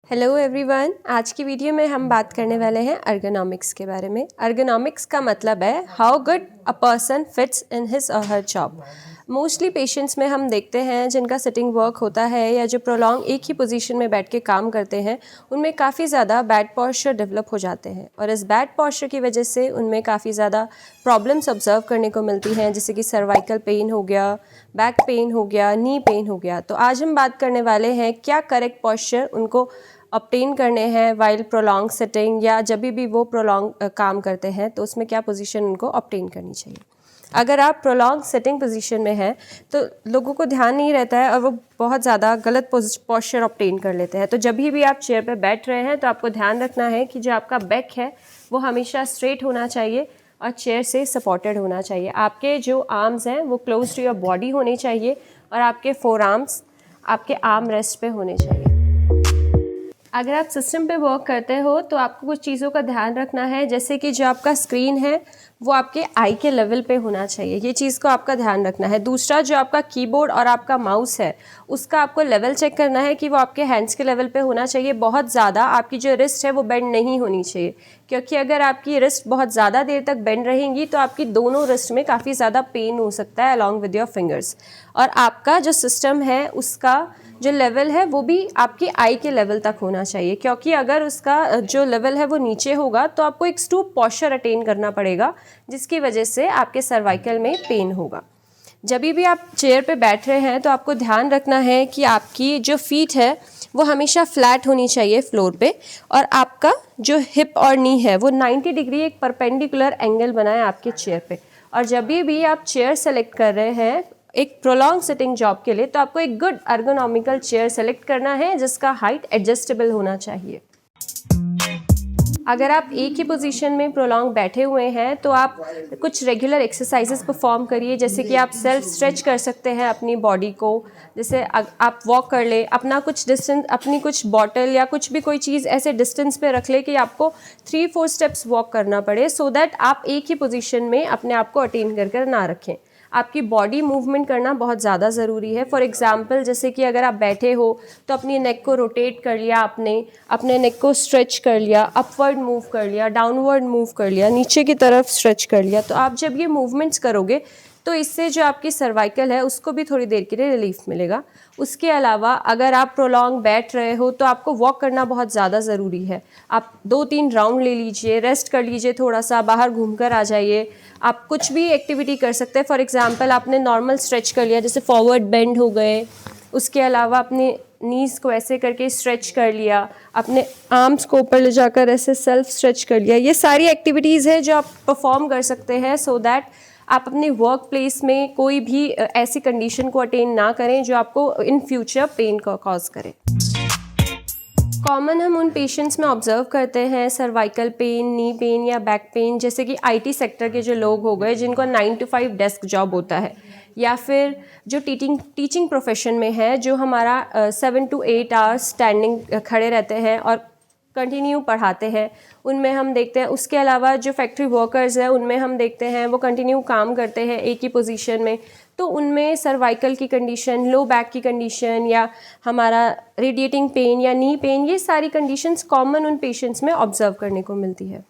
Hello everyone, आज की video में हम बात करने वाले हैं अर्गोनॉमिक्स के बारे में। अर्गोनॉमिक्स का मतलब है how good a person fits in his और हर जॉब। मोस्टली पेशेंट्स में हम देखते हैं जिनका सिटिंग वर्क होता है या जो प्रोलॉन्ग एक ही पोजीशन में बैठ के काम करते हैं, उनमें काफ़ी ज़्यादा बैड पॉस्चर डेवलप हो जाते हैं और इस बैड पॉस्चर की वजह से उनमें काफ़ी ज़्यादा प्रॉब्लम्स ऑब्जर्व करने को मिलती हैं, जैसे कि सर्वाइकल पेन हो गया, बैक पेन हो गया, नी पेन हो गया। तो आज हम बात करने वाले हैं क्या करेक्ट पॉस्चर उनको ऑब्टेन करने हैं वाइल प्रोलॉन्ग सिटिंग, या जब भी वो प्रोलॉन्ग काम करते हैं तो उसमें क्या पोजीशन उनको ऑब्टेन करनी चाहिए। अगर आप प्रोलॉन्ग सिटिंग पोजीशन में हैं तो लोगों को ध्यान नहीं रहता है और वो बहुत ज़्यादा गलत पॉस्चर ऑब्टेन कर लेते हैं। तो जब भी आप चेयर पर बैठ रहे हैं तो आपको ध्यान रखना है कि जो आपका बैक है वो हमेशा स्ट्रेट होना चाहिए और चेयर से सपोर्टेड होना चाहिए। आपके जो आर्म्स हैं वो क्लोज टू योर बॉडी होने चाहिए और आपके फोर आर्म्स आपके आर्म रेस्ट पे होने चाहिए। अगर आप सिस्टम पे वर्क करते हो तो आपको कुछ चीज़ों का ध्यान रखना है, जैसे कि जो आपका स्क्रीन है वो आपके आई के लेवल पे होना चाहिए, ये चीज़ को आपका ध्यान रखना है। दूसरा, जो आपका कीबोर्ड और आपका माउस है उसका आपको लेवल चेक करना है कि वो आपके हैंड्स के लेवल पे होना चाहिए। बहुत ज़्यादा आपकी जो रिस्ट है वो बेंड नहीं होनी चाहिए, क्योंकि अगर आपकी रिस्ट बहुत ज़्यादा देर तक बेंड रहेंगी तो आपकी दोनों रिस्ट में काफ़ी ज़्यादा पेन हो सकता है अलॉन्ग विद योर फिंगर्स। और आपका जो सिस्टम है उसका जो लेवल है वो भी आपकी आई के लेवल तक होना चाहिए, क्योंकि अगर उसका जो लेवल है वो नीचे होगा तो आपको एक स्टूप पॉस्चर अटेन करना पड़ेगा, जिसकी वजह से आपके सर्वाइकल में पेन होगा। जब भी आप चेयर पे बैठ रहे हैं तो आपको ध्यान रखना है कि आपकी जो फीट है वो हमेशा फ्लैट होनी चाहिए फ्लोर पे, और आपका जो हिप और नी है वो 90 डिग्री एक परपेंडिकुलर एंगल बनाए आपके चेयर पे। और जब भी आप चेयर सेलेक्ट कर रहे हैं एक प्रोलॉन्ग सिटिंग जॉब के लिए तो आपको एक गुड अर्गोनॉमिकल चेयर सेलेक्ट करना है जिसका हाइट एडजस्टेबल होना चाहिए। अगर आप एक ही पोजीशन में प्रोलॉन्ग बैठे हुए हैं तो आप कुछ रेगुलर एक्सरसाइजेस परफॉर्म करिए, जैसे कि आप सेल्फ स्ट्रेच कर सकते हैं अपनी बॉडी को। जैसे आप वॉक कर ले, अपना कुछ डिस्टेंस, अपनी कुछ बॉटल या कुछ भी कोई चीज़ ऐसे डिस्टेंस पे रख ले कि आपको 3-4 स्टेप्स वॉक करना पड़े, सो दैट आप एक ही पोजीशन में अपने आप को अटेन कर ना रखें। आपकी बॉडी मूवमेंट करना बहुत ज़्यादा ज़रूरी है। फॉर एग्जांपल, जैसे कि अगर आप बैठे हो तो अपनी नेक को रोटेट कर लिया, आपने अपने नेक को स्ट्रेच कर लिया, अपवर्ड मूव कर लिया, डाउनवर्ड मूव कर लिया, नीचे की तरफ स्ट्रेच कर लिया। तो आप जब ये मूवमेंट्स करोगे तो इससे जो आपकी सर्वाइकल है उसको भी थोड़ी देर के लिए रिलीफ मिलेगा। उसके अलावा अगर आप प्रोलॉन्ग बैठ रहे हो तो आपको वॉक करना बहुत ज़्यादा ज़रूरी है। आप 2-3 राउंड ले लीजिए, रेस्ट कर लीजिए, थोड़ा सा बाहर घूमकर आ जाइए। आप कुछ भी एक्टिविटी कर सकते हैं। फॉर एग्जांपल, आपने नॉर्मल स्ट्रेच कर लिया, जैसे फॉरवर्ड बेंड हो गए, उसके अलावा अपने नीज़ को ऐसे करके स्ट्रेच कर लिया, अपने आर्म्स को ऊपर ले जाकर ऐसे सेल्फ स्ट्रेच कर लिया। ये सारी एक्टिविटीज़ है जो आप परफॉर्म कर सकते हैं, सो दैट आप अपने वर्क प्लेस में कोई भी ऐसी कंडीशन को अटेन ना करें जो आपको इन फ्यूचर पेन का कॉज करे। कॉमन हम उन पेशेंट्स में ऑब्जर्व करते हैं सर्वाइकल पेन, नी पेन या बैक पेन, जैसे कि आईटी सेक्टर के जो लोग हो गए जिनको 9 to 5 डेस्क जॉब होता है, या फिर जो टीचिंग प्रोफेशन में है जो हमारा 7 to 8 आवर्स स्टैंडिंग खड़े रहते हैं और कंटिन्यू पढ़ाते हैं, उनमें हम देखते हैं। उसके अलावा जो फैक्ट्री वर्कर्स हैं उनमें हम देखते हैं वो कंटिन्यू काम करते हैं एक ही पोजीशन में, तो उनमें सर्वाइकल की कंडीशन, लो बैक की कंडीशन या हमारा रेडिएटिंग पेन या नी पेन, ये सारी कंडीशंस कॉमन उन पेशेंट्स में ऑब्जर्व करने को मिलती है।